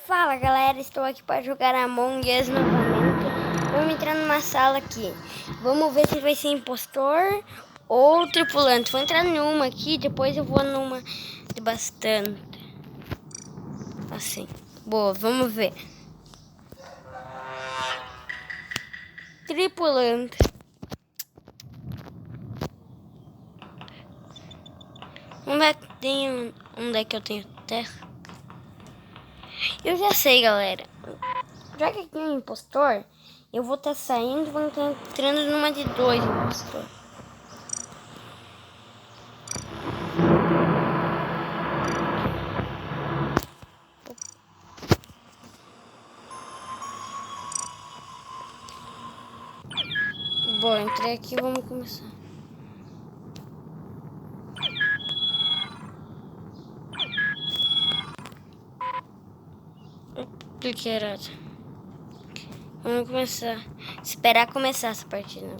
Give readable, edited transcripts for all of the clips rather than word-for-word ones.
Fala galera, estou aqui para jogar Among Us novamente. Vamos entrar numa sala aqui. Vamos ver se vai ser impostor ou tripulante. Vou entrar numa aqui, depois eu vou numa de bastante. Assim. Boa, vamos ver. Tripulante. Onde é que eu tenho terra? Eu já sei, galera. Já que aqui é um impostor, eu vou estar saindo e vou estar entrando numa de 2 impostores. Bom, entrei aqui e vamos começar. Clique errado. Vamos começar. Esperar começar essa partida.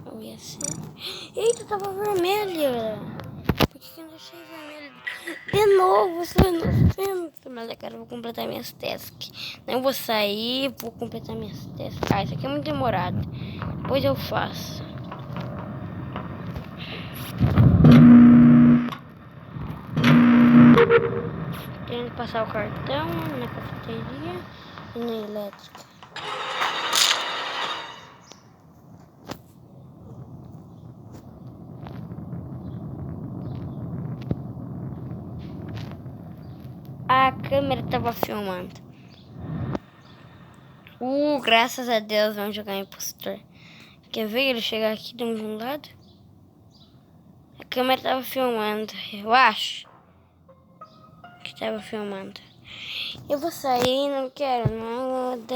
Eu ia assim. Eita, tava vermelha. Por que eu não deixei vermelho? De novo, estou inocente. Mas agora eu vou completar minhas tasks. Não vou sair, vou completar minhas tasks. Ah, isso aqui é muito demorado. Depois eu faço. Tenho que passar o cartão na cafeteria e na elétrica. A câmera tava filmando. Graças a Deus vamos jogar impostor. Quer ver ele chegar aqui de um lado? A câmera tava filmando, eu acho que tava filmando. Eu vou sair, não quero nada.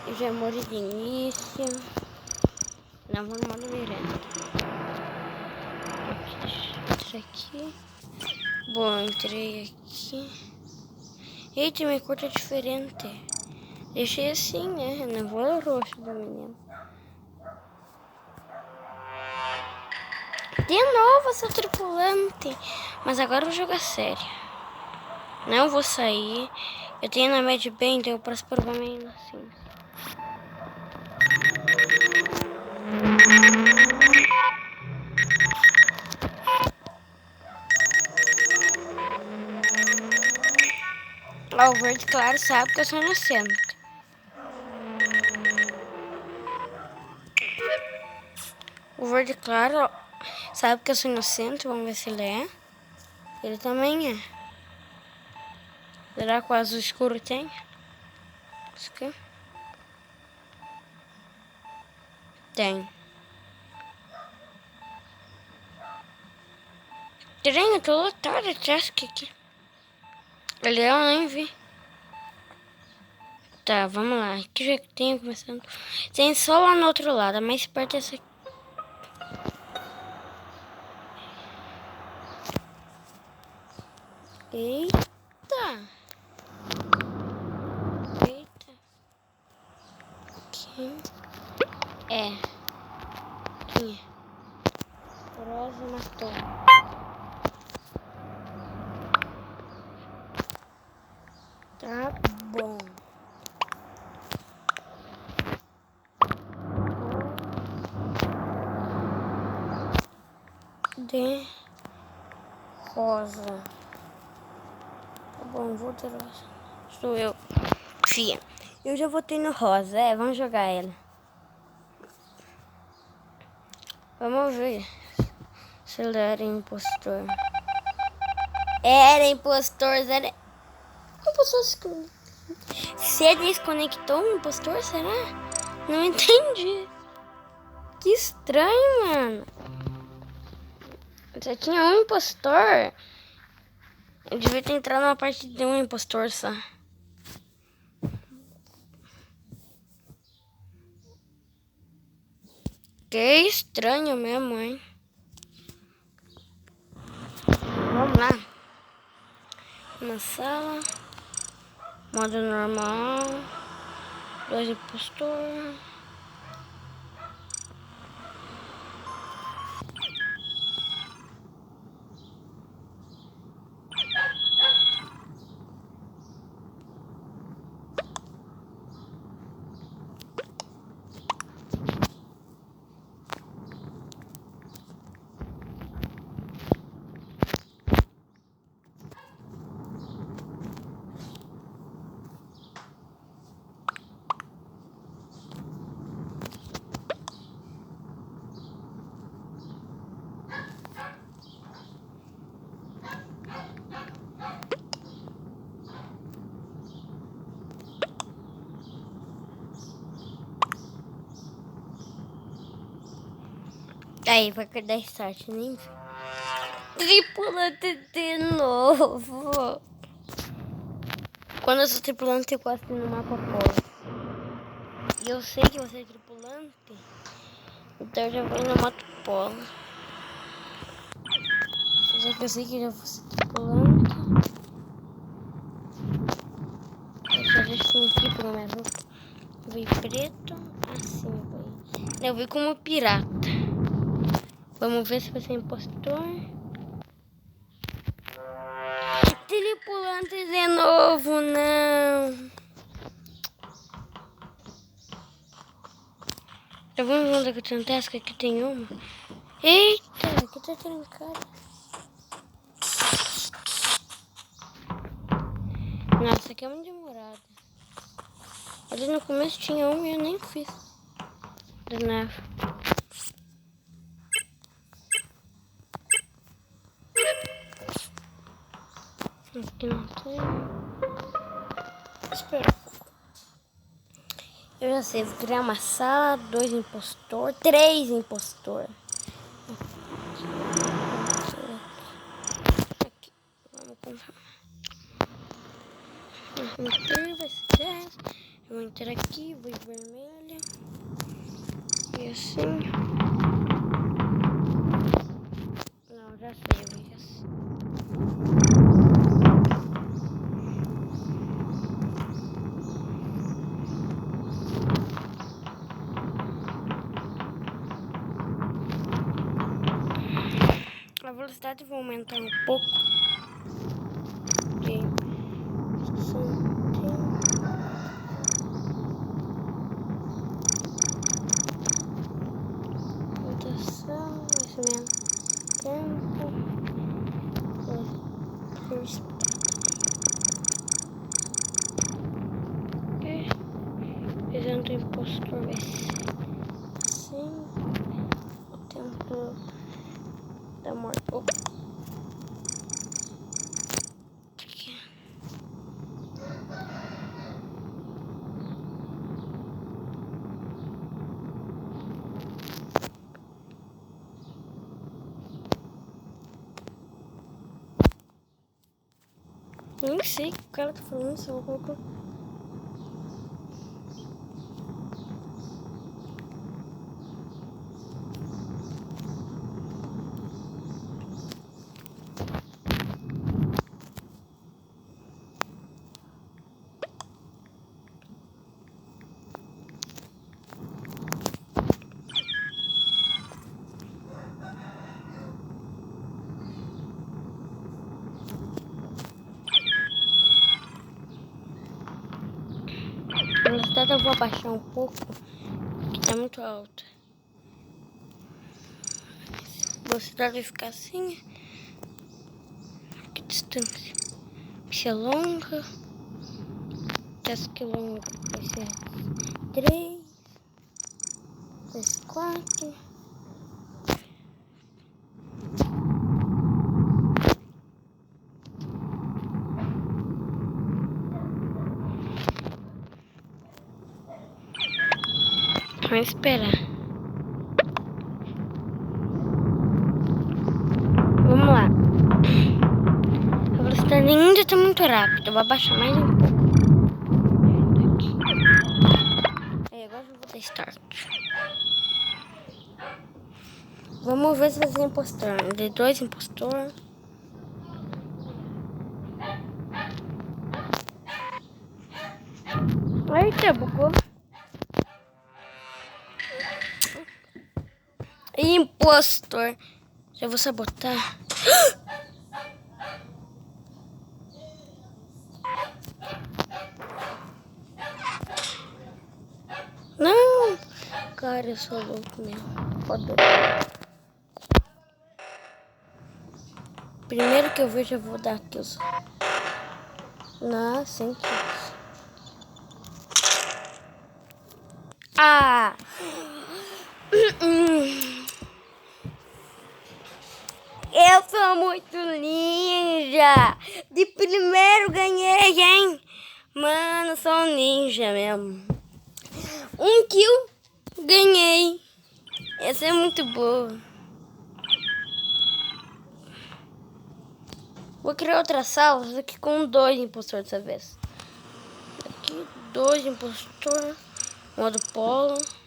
Eu já morri de início. Não vou no modo direto. Entra aqui. Bom, entrei aqui. Eita, minha cor tá diferente. Deixei assim, né? Não vou no rosto do menino. De novo, seu tripulante. Mas agora eu vou jogar sério. Não vou sair. Eu tenho na média bem, então eu posso provar minha inocência. O verde claro sabe que eu sou inocente. O verde claro sabe que eu sou inocente. Vamos ver se ele é. Ele também é. Será que o azul escuro tem? Isso aqui? Tem. Estranho, eu tô lotada de task aqui. Ele eu nem vi. Tá, vamos lá. Que já tem começando. Tem só lá no outro lado, mais perto dessa aqui. Eita! Eita! Quem é? Quem é? Rosa matou. Tá bom. De rosa. Tá bom, vou ter rosa. Sou eu. Fia. Eu já votei no rosa. Vamos jogar ela. Vamos ver se ele era impostor. Era impostor, era... Impostor se desconectou um impostor, será? Não entendi. Que estranho, mano. Só tinha um impostor. Eu devia ter entrado na parte de um impostor só. Que estranho mesmo, hein? Vamos lá. Na sala. Modo normal. 2 impostor. Aí, vai dar start, nem vi. Tripulante de novo. Quando eu sou tripulante, eu gosto no mapa polo. E eu sei que você é tripulante, então eu já vou no moto polo. Já que eu sei que já vou ser tripulante, eu já deixo aqui pra minha roupa. Eu vi preto, assim eu vou. Eu vi como pirata. Vamos ver se vai ser impostor. Tripulante de novo, não. Eu vou ver onde é que tem tasca, aqui tem uma. Eita, aqui tá trancada. Nossa, aqui é muito demorada. Ali no começo tinha uma e eu nem fiz. De nave. Aqui não tem. Espera. Eu já sei, vou criar uma sala, 2 impostor, 3 impostor. Aqui, vamos confirmar. Vai ser 10. Eu vou entrar aqui, vou em vermelha. E assim. Não, já sei, eu vou assim. A velocidade vai aumentar um pouco. Ok. Rotação, esse mesmo tempo. Ok. Fazendo o impostor vai ser assim. O tempo da morte. Opa. Nem sei o que o cara tá falando, só vou colocar. A velocidade eu vou abaixar um pouco, que tá muito alta. A velocidade vai ficar assim. Que distância? Vai ser longa. Essa que longa vai ser 3, 4. Vamos esperar. Vamos lá. A velocidade ainda tá muito rápida. Eu vou abaixar mais um pouco. Aí, agora eu vou dar start. Vamos ver se vai ser impostor. De 2 impostor. Eita, bugou. Impostor. Já vou sabotar. Não. Cara, eu sou louco mesmo. Foda. Primeiro que eu vejo, eu vou dar aqui os... Não, sem kills. Ah! Eu sou muito ninja! De primeiro ganhei, hein? Mano, sou um ninja mesmo. 1 kill, ganhei. Essa é muito boa. Vou criar outra sala, só que com 2 impostores dessa vez. Aqui, 2 impostores. Modo polos.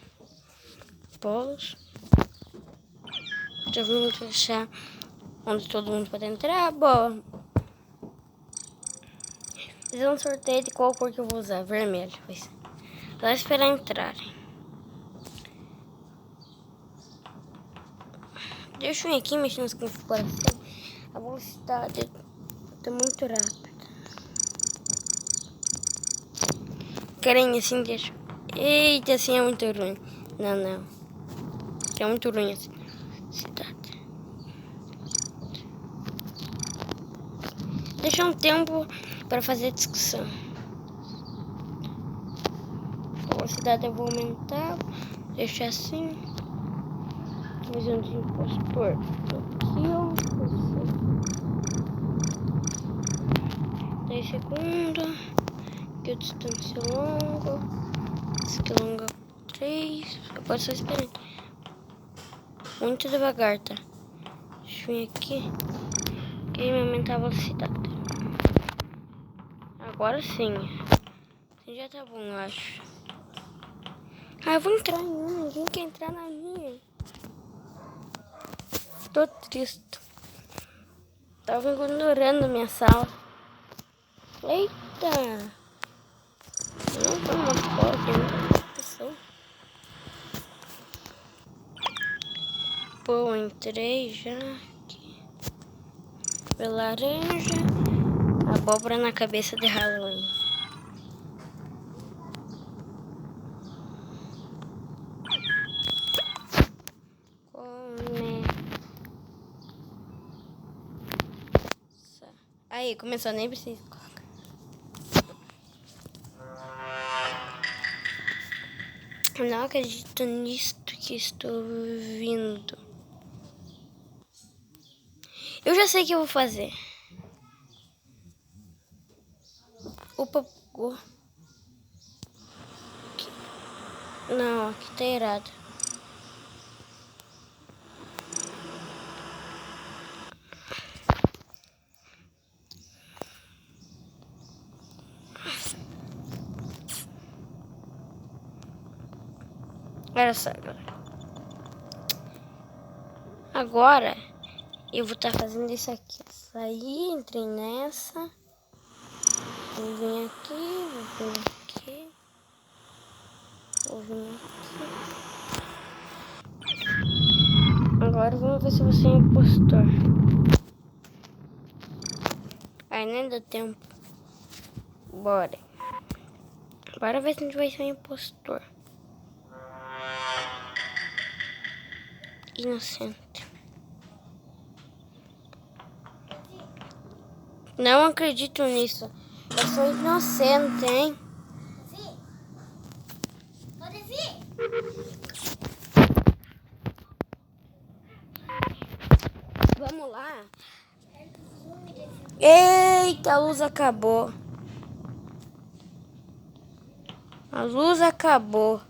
Já vamos fechar onde todo mundo pode entrar. Boa. Fazer um sorteio de qual cor que eu vou usar. Vermelho. Só esperar entrarem. Deixa eu vir aqui mexendo nas configurações. A velocidade tá muito rápida. Querem assim, deixa. Eita, assim é muito ruim. Não. É muito ruim assim. Cidade. Deixa um tempo para fazer discussão. A velocidade eu vou aumentar. Deixa assim. Visão de impostor. Aqui, ó. 10 segundos. Aqui a distância longa. Aqui longa 3. Agora só esperando. Muito devagar, tá? Deixa eu vir aqui. E aumentar a velocidade. Agora sim. Assim já tá bom, eu acho. Eu vou entrar em uma. Ninguém quer entrar na minha. Tô triste. Tava ignorando minha sala. Eita! Não foi uma foto, muita pessoa. Pô, entrei já aqui. Laranja. Abóbora na cabeça de Halloween. Aí, começou, nem precisa colocar. Não acredito nisto que estou vindo. Eu já sei o que eu vou fazer. Opa, bugou. Não, aqui tá errado. Olha só agora. Agora eu vou estar fazendo isso aqui. Saí, entrei nessa. Vou vir aqui, vou vir aqui. Vou vir aqui. Agora vamos ver se você é impostor. Aí nem dá tempo. Bora. Bora ver se a gente vai ser um impostor. Inocente. Não acredito nisso. Eu sou inocente, hein? Pode vir. Vamos lá. Eita, a luz acabou. A luz acabou.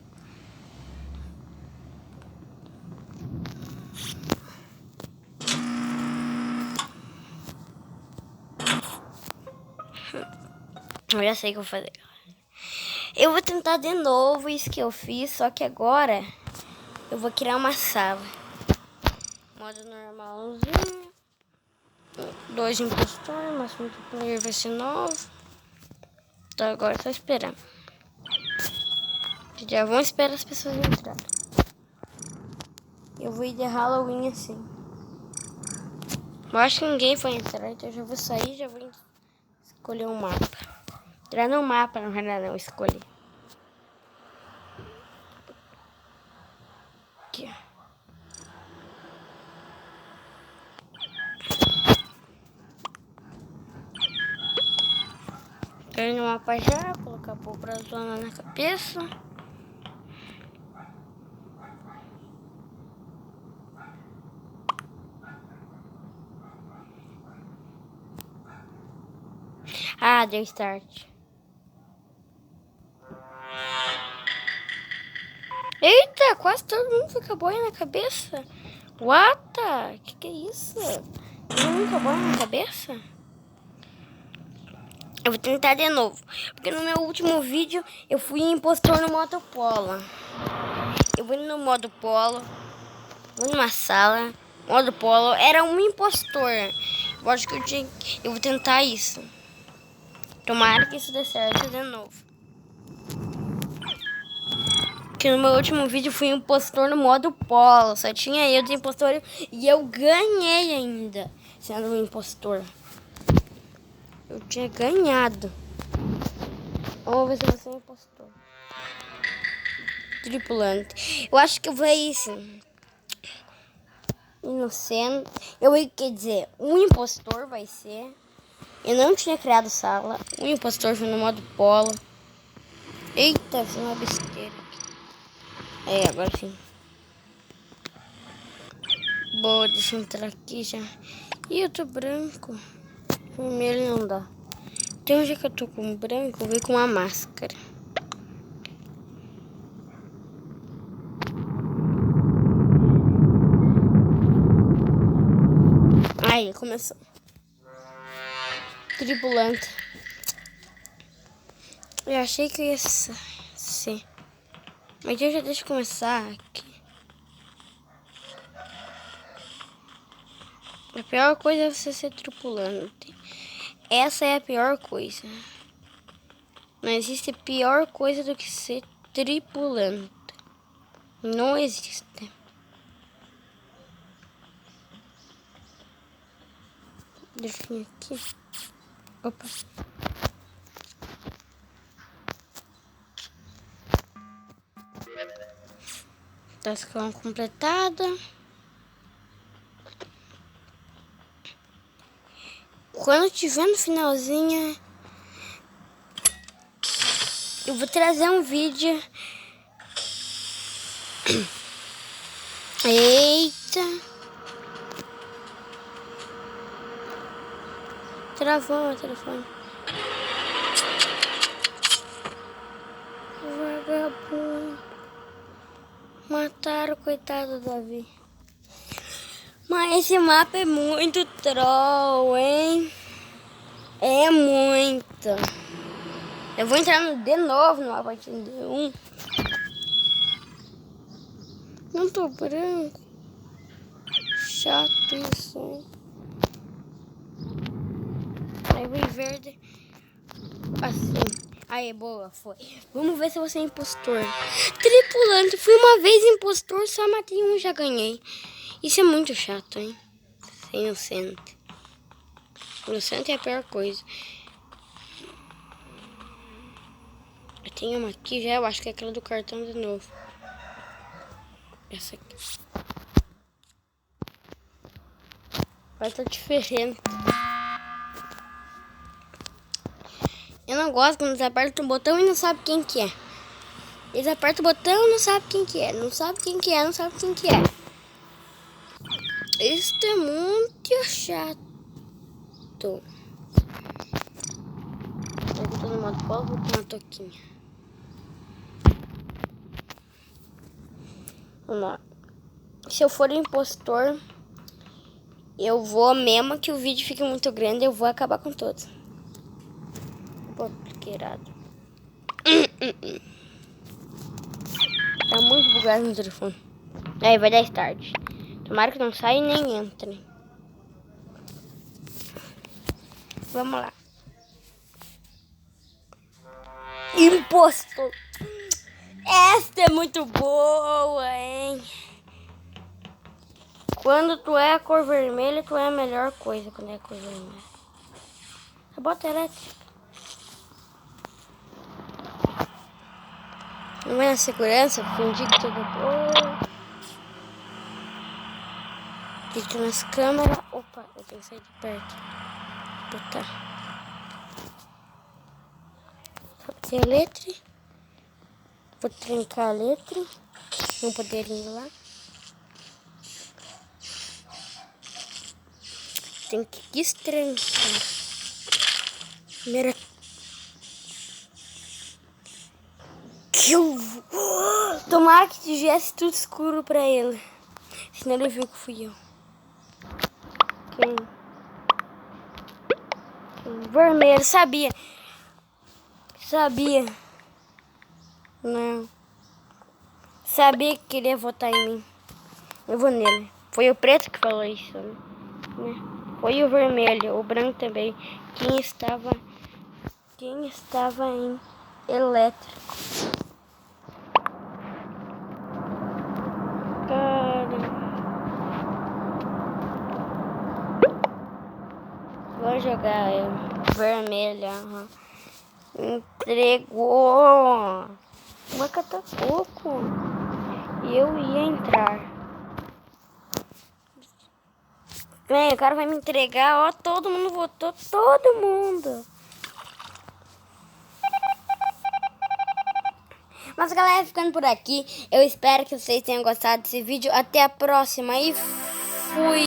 Eu já sei o que eu vou fazer. Eu vou tentar de novo isso que eu fiz, só que agora eu vou criar uma sala. Modo normalzinho. 2 impostores, mas multiplayer vai ser novo. Então agora é só esperar. Já vão esperar as pessoas entrarem. Eu vou ir de Halloween assim. Eu acho que ninguém vai entrar, então eu já vou sair, já vou escolher um mapa. Entrar no mapa, na verdade, não escolher. Aqui, ó. Entrar no mapa já, colocar a pólvora zona na cabeça. Ah, deu start. Eita, quase todo mundo fica boia na cabeça. What? Que é isso? Todo mundo fica boia na cabeça? Eu vou tentar de novo. Porque no meu último vídeo eu fui impostor no modo polo. Eu vou no modo polo. Vou numa sala. Modo polo. Era um impostor. Eu acho que eu vou tentar isso. Tomara que isso dê certo de novo. Porque no meu último vídeo fui impostor no modo polo. Só tinha eu de impostor e eu ganhei ainda. Sendo um impostor. Eu tinha ganhado. Vamos ver se você é um impostor. Tripulante. Eu acho que vai sim. Inocente. Quer dizer, um impostor vai ser. Eu não tinha criado sala. Um impostor foi no modo polo. Eita, fiz uma besteira aqui. Agora sim. Boa, deixa eu entrar aqui já. Ih, eu tô branco. Vermelho não dá. Então já que eu tô com branco, eu vou com uma máscara. Aí, começou. Tripulante. Eu achei que ia ser. Mas eu já deixo começar aqui. A pior coisa é você ser tripulante. Essa é a pior coisa. Não existe pior coisa do que ser tripulante. Não existe. Deixa eu vir aqui. Opa. Tascão completada. Quando tiver no finalzinho, eu vou trazer um vídeo. Eita. Travou o telefone. Vagabundo. Mataram o coitado do Davi. Mas esse mapa é muito troll, hein? É muito. Eu vou entrar de novo no mapa de 1. Não tô branco. Chato isso, hein? Aí vou em verde. Assim. Aí, boa, foi. Vamos ver se você é impostor. Tripulante. Fui uma vez impostor, só matei um e já ganhei. Isso é muito chato, hein? Ser inocente. Inocente é a pior coisa. Eu tenho uma aqui já, eu acho que é aquela do cartão de novo. Essa aqui. Vai estar diferente. Eu não gosto quando eles apertam o botão e não sabem quem que é. Eles apertam o botão e não sabem quem que é. Não sabe quem que é, não sabe quem que é. Isso é muito chato. Eu tô no modo polo, vou com uma toquinha. Vamos lá. Se eu for impostor, eu vou, mesmo que o vídeo fique muito grande, eu vou acabar com todos. Pô, que irado. Tá muito bugado no telefone. Aí, vai dar start. Tomara que não saia e nem entre. Vamos lá. Impostor. Esta é muito boa, hein? Quando tu é a cor vermelha, tu é a melhor coisa quando é a cor vermelha. A bota elétrica. Não é na segurança, fingir que tudo bom. Clica nas câmeras. Opa, eu tenho que sair de perto. Botar. Tem a letra. Vou trancar a letra. Não poder ir lá. Tem que destrancar. Primeira. Que eu vou. Tomara que tivesse tudo escuro pra ele. Senão ele viu que fui eu. Quem? Vermelho, sabia. Sabia. Não. Sabia que queria votar em mim. Eu vou nele. Foi o preto que falou isso, né? Foi o vermelho, o branco também. Quem estava em elétrico. Cara. Vou jogar vermelho. Uhum. Entregou. Uma catacoco. E eu ia entrar. Bem, o cara vai me entregar. Ó, todo mundo votou. Todo mundo. Mas galera, ficando por aqui. Eu espero que vocês tenham gostado desse vídeo. Até a próxima e fui.